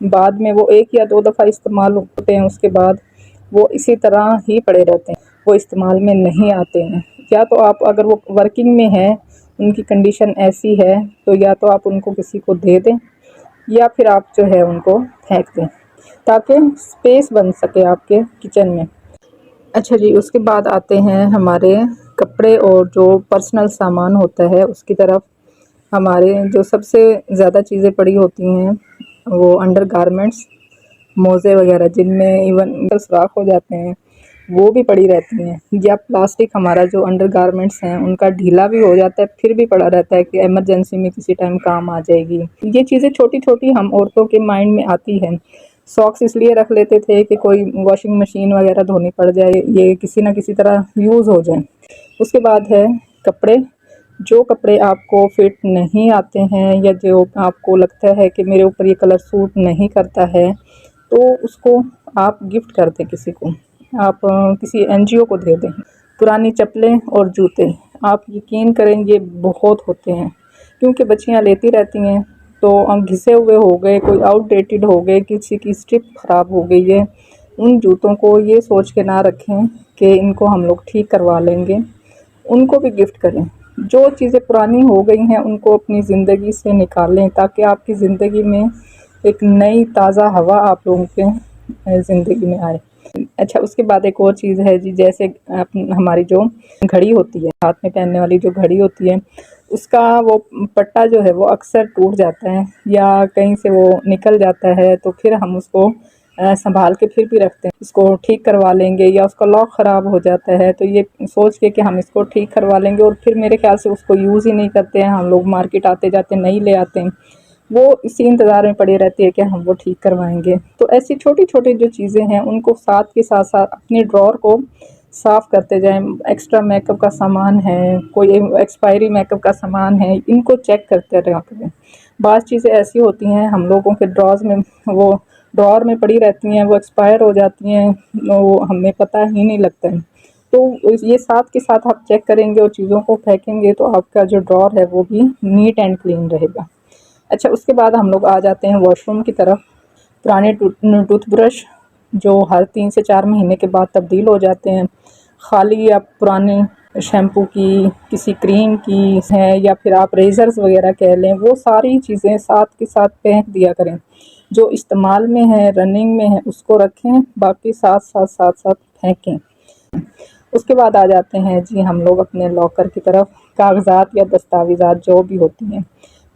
بعد میں وہ 1 یا 2 دفعہ استعمال ہوتے ہیں، اس کے بعد وہ اسی طرح ہی پڑے رہتے ہیں، وہ استعمال میں نہیں آتے ہیں۔ یا تو آپ اگر وہ ورکنگ میں ہیں، ان کی کنڈیشن ایسی ہے، تو یا تو آپ ان کو کسی کو دے دیں یا پھر آپ جو ہے ان کو پھینک دیں، تاکہ اسپیس بن سکے آپ کے کچن میں۔ اچھا جی، اس کے بعد آتے ہیں ہمارے کپڑے اور جو پرسنل سامان ہوتا ہے اس کی طرف۔ ہمارے جو سب سے زیادہ چیزیں پڑی ہوتی ہیں وہ انڈر گارمنٹس، موزے وغیرہ جن میں ایون سوراخ ہو جاتے ہیں، وہ بھی پڑی رہتی ہیں، یا پلاسٹک ہمارا جو انڈر گارمنٹس ہیں ان کا ڈھیلا بھی ہو جاتا ہے پھر بھی پڑا رہتا ہے کہ ایمرجنسی میں کسی ٹائم کام آ جائے گی۔ یہ چیزیں چھوٹی چھوٹی ہم عورتوں کے مائنڈ میں آتی ہیں۔ ساکس اس لیے رکھ لیتے تھے کہ کوئی واشنگ مشین وغیرہ دھونی پڑ جائے، یہ کسی نہ کسی طرح یوز ہو جائیں۔ اس کے بعد ہے کپڑے۔ جو کپڑے آپ کو فٹ نہیں آتے ہیں یا جو آپ کو لگتا ہے کہ میرے اوپر یہ کلر سوٹ نہیں کرتا ہے، تو اس کو آپ گفٹ کر دیں کسی کو، آپ کسی این جی او کو دے دیں۔ پرانی چپلیں اور جوتے، آپ یقین کریں یہ بہت ہوتے ہیں، کیونکہ بچیاں لیتی رہتی ہیں تو گھسے ہوئے ہو گئے، کوئی آؤٹ ڈیٹڈ ہو گئے، کسی کی اسٹرپ خراب ہو گئی ہے۔ ان جوتوں کو یہ سوچ کے نہ رکھیں کہ ان کو ہم لوگ ٹھیک کروا لیں گے، ان کو بھی گفٹ کریں۔ جو چیزیں پرانی ہو گئی ہیں ان کو اپنی زندگی سے نکالیں، تاکہ آپ کی زندگی میں ایک نئی تازہ ہوا آپ لوگوں کے زندگی میں آئے۔ اچھا، اس کے بعد ایک اور چیز ہے جی، جیسے ہماری جو گھڑی ہوتی ہے، ہاتھ میں پہننے والی جو گھڑی ہوتی ہے، اس کا وہ پٹا جو ہے وہ اکثر ٹوٹ جاتا ہے یا کہیں سے وہ نکل جاتا ہے، تو پھر ہم اس کو سنبھال کے پھر بھی رکھتے ہیں، اس کو ٹھیک کروا لیں گے، یا اس کا لاک خراب ہو جاتا ہے تو یہ سوچ کے کہ ہم اس کو ٹھیک کروا لیں گے، اور پھر میرے خیال سے اس کو یوز ہی نہیں کرتے ہیں ہم لوگ، مارکیٹ آتے جاتے نہیں لے آتے ہیں، وہ اسی انتظار میں پڑی رہتی ہے کہ ہم وہ ٹھیک کروائیں گے۔ تو ایسی چھوٹی چھوٹی جو چیزیں ہیں ان کو ساتھ کے ساتھ ساتھ اپنے ڈراور کو صاف کرتے جائیں۔ ایکسٹرا میک اپ کا سامان ہے، کوئی ایکسپائری میک اپ کا سامان ہے، ان کو چیک کرتے رہا کریں۔ بعض چیزیں ایسی ہوتی ہیں ہم لوگوں کے ڈراز میں، وہ ڈراور میں پڑی رہتی ہیں، وہ ایکسپائر ہو جاتی ہیں، وہ ہمیں پتہ ہی نہیں لگتا ہے۔ تو یہ ساتھ کے ساتھ آپ چیک کریں گے اور چیزوں کو پھینکیں گے تو آپ کا جو ڈراور ہے وہ بھی نیٹ اینڈ کلین رہے گا۔ اچھا، اس کے بعد ہم لوگ آ جاتے ہیں واش روم کی طرف۔ پرانے ٹوتھ برش جو ہر 3 سے 4 مہینے کے بعد تبدیل ہو جاتے ہیں، خالی یا پرانے شیمپو کی، کسی کریم کی ہے، یا پھر آپ ریزرز وغیرہ کہہ لیں، وہ ساری چیزیں ساتھ کے ساتھ پھینک دیا کریں۔ جو استعمال میں ہے، رننگ میں ہے، اس کو رکھیں، باقی ساتھ پھینکیں۔ اس کے بعد آ جاتے ہیں جی ہم لوگ اپنے لاکر کی طرف۔ کاغذات یا دستاویزات جو بھی ہوتی ہیں،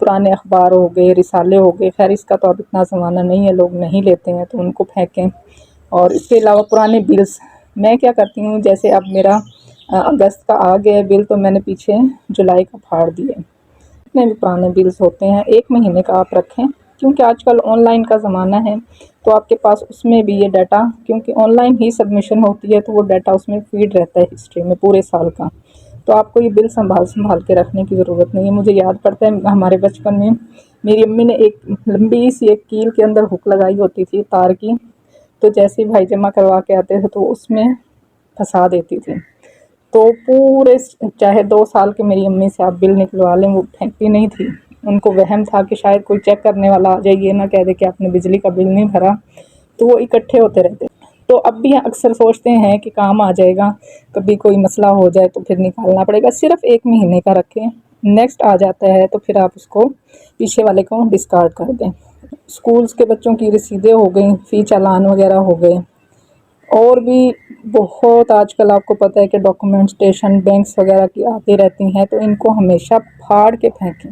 پرانے اخبار ہو گئے، رسالے ہو گئے، خیر اس کا تو اب اتنا زمانہ نہیں ہے، لوگ نہیں لیتے ہیں تو ان کو پھینکیں۔ اور اس کے علاوہ پرانے بلز، میں کیا کرتی ہوں، جیسے اب میرا اگست کا آ گیا بل تو میں نے پیچھے جولائی کا پھاڑ دیا۔ جتنے بھی پرانے بلز ہوتے ہیں 1 مہینے کا آپ رکھیں، کیونکہ آج کل آن لائن کا زمانہ ہے تو آپ کے پاس اس میں بھی یہ ڈیٹا، کیونکہ آن لائن ہی سبمیشن ہوتی ہے تو وہ ڈیٹا اس میں فیڈ رہتا ہے ہسٹری میں پورے سال کا، تو آپ کو یہ بل سنبھال کے رکھنے کی ضرورت نہیں ہے۔ مجھے یاد پڑتا ہے ہمارے بچپن میں میری امی نے ایک لمبی سی ایک کیل کے اندر ہک لگائی ہوتی تھی تار کی، تو جیسے ہی بھائی جمع کروا کے آتے تھے تو اس میں پھنسا دیتی تھی، تو پورے چاہے 2 سال کے میری امی سے آپ بل نکلوا لیں وہ پھینکتی نہیں تھی۔ ان کو وہم تھا کہ شاید کوئی چیک کرنے والا آ جائے، یہ نہ کہہ دے کہ آپ نے بجلی کا بل نہیں بھرا، تو وہ اکٹھے ہوتے رہتے۔ تو اب بھی اکثر سوچتے ہیں کہ کام آ جائے گا، کبھی کوئی مسئلہ ہو جائے تو پھر نکالنا پڑے گا۔ صرف 1 مہینے کا رکھیں، نیکسٹ آ جاتا ہے تو پھر آپ اس کو پیچھے والے کو ڈسکارڈ کر دیں۔ اسکولز کے بچوں کی رسیدیں ہو گئیں، فی چالان وغیرہ ہو گئے، اور بھی بہت آج کل آپ کو پتہ ہے کہ ڈاکومنٹیشن بینکس وغیرہ کی آتی رہتی ہیں، تو ان کو ہمیشہ پھاڑ کے پھینکیں،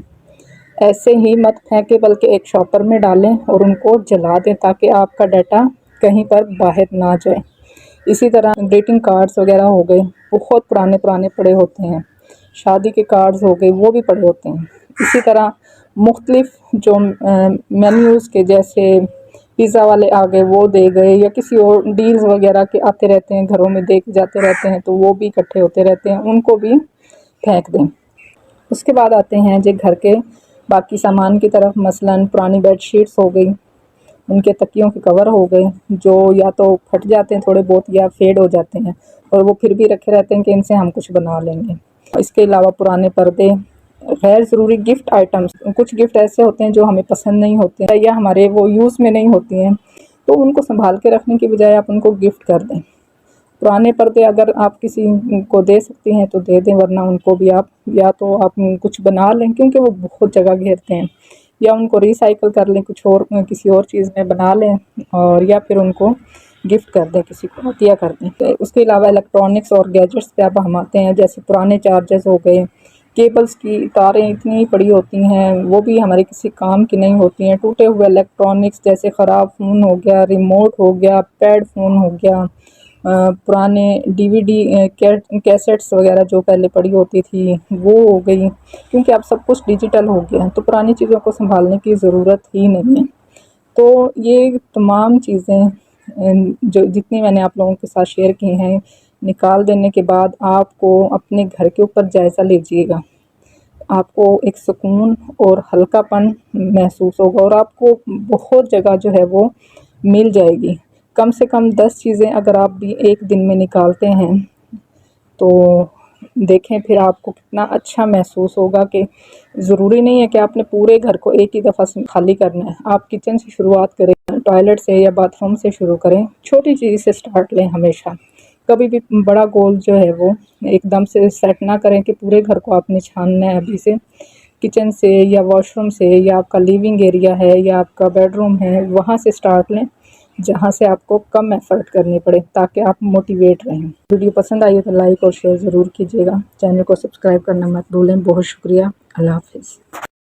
ایسے ہی مت پھینکیں بلکہ ایک شاپر میں ڈالیں اور ان کو جلا دیں تاکہ آپ کا ڈیٹا کہیں پر باہر نہ جائے۔ اسی طرح گریٹنگ کارڈز وغیرہ ہو گئے، بہت پرانے پڑے ہوتے ہیں، شادی کے کارڈز ہو گئے وہ بھی پڑے ہوتے ہیں۔ اسی طرح مختلف جو مینیوز کے، جیسے پیزا والے آ گئے وہ دے گئے، یا کسی اور ڈیلز وغیرہ کے آتے رہتے ہیں گھروں میں، دیکھ جاتے رہتے ہیں تو وہ بھی اکٹھے ہوتے رہتے ہیں، ان کو بھی پھینک دیں۔ اس کے بعد آتے ہیں جی گھر کے باقی سامان کی طرف، مثلاً پرانی بیڈ شیٹس ہو گئی، ان کے تکیوں کے کور ہو گئے جو یا تو پھٹ جاتے ہیں تھوڑے بہت یا فیڈ ہو جاتے ہیں، اور وہ پھر بھی رکھے رہتے ہیں کہ ان سے ہم کچھ بنا لیں گے۔ اس کے علاوہ پرانے پردے، غیر ضروری گفٹ آئٹمس، کچھ گفٹ ایسے ہوتے ہیں جو ہمیں پسند نہیں ہوتے ہیں یا ہمارے وہ یوز میں نہیں ہوتی ہیں، تو ان کو سنبھال کے رکھنے کی بجائے آپ ان کو گفٹ کر دیں۔ پرانے پردے اگر آپ کسی کو دے سکتی ہیں تو دے دیں، ورنہ ان کو بھی آپ یا تو آپ کچھ بنا لیں، کیونکہ وہ بہت جگہ گھیرتے ہیں، یا ان کو ریسائیکل کر لیں، کچھ اور کسی اور چیز میں بنا لیں، اور یا پھر ان کو گفٹ کر دیں، کسی کو عطیہ کر دیں۔ اس کے علاوہ الیکٹرانکس اور گیجٹس پہ اب ہم آتے ہیں، جیسے پرانے چارجرز ہو گئے، کیبلز کی تاریں اتنی پڑی ہوتی ہیں، وہ بھی ہمارے کسی کام کی نہیں ہوتی ہیں، ٹوٹے ہوئے الیکٹرانکس جیسے خراب فون ہو گیا، ریموٹ ہو گیا، پیڈ فون ہو گیا، پرانے ڈی وی ڈی کیسٹس وغیرہ جو پہلے پڑی ہوتی تھی وہ ہو گئی، کیونکہ اب سب کچھ ڈیجیٹل ہو گیا تو پرانی چیزوں کو سنبھالنے کی ضرورت ہی نہیں ہے۔ تو یہ تمام چیزیں جو جتنی میں نے آپ لوگوں کے ساتھ شیئر کی ہیں، نکال دینے کے بعد آپ کو اپنے گھر کے اوپر جائزہ لیجیے گا، آپ کو ایک سکون اور ہلکا پن محسوس ہوگا، اور آپ کو بہت جگہ جو ہے وہ مل جائے گی۔ کم سے کم 10 چیزیں اگر آپ بھی ایک دن میں نکالتے ہیں تو دیکھیں پھر آپ کو کتنا اچھا محسوس ہوگا، کہ ضروری نہیں ہے کہ آپ نے پورے گھر کو ایک ہی دفعہ سے خالی کرنا ہے۔ آپ کچن سے شروعات کریں، ٹوائلٹ سے یا باتھ روم سے شروع کریں، چھوٹی چیز سے سٹارٹ لیں ہمیشہ۔ کبھی بھی بڑا گول جو ہے وہ ایک دم سے سیٹ نہ کریں کہ پورے گھر کو آپ نے چھاننا ہے ابھی سے۔ کچن سے یا واش روم سے یا آپ کا لیونگ ایریا ہے یا آپ کا بیڈ روم ہے، وہاں سے سٹارٹ لیں، جہاں سے آپ کو کم ایفرٹ کرنی پڑے، تاکہ آپ موٹیویٹ رہیں۔ ویڈیو پسند آئی ہے تو لائک اور شیئر ضرور کیجیے گا، چینل کو سبسکرائب کرنا مت بھولیں۔ بہت شکریہ، اللہ حافظ۔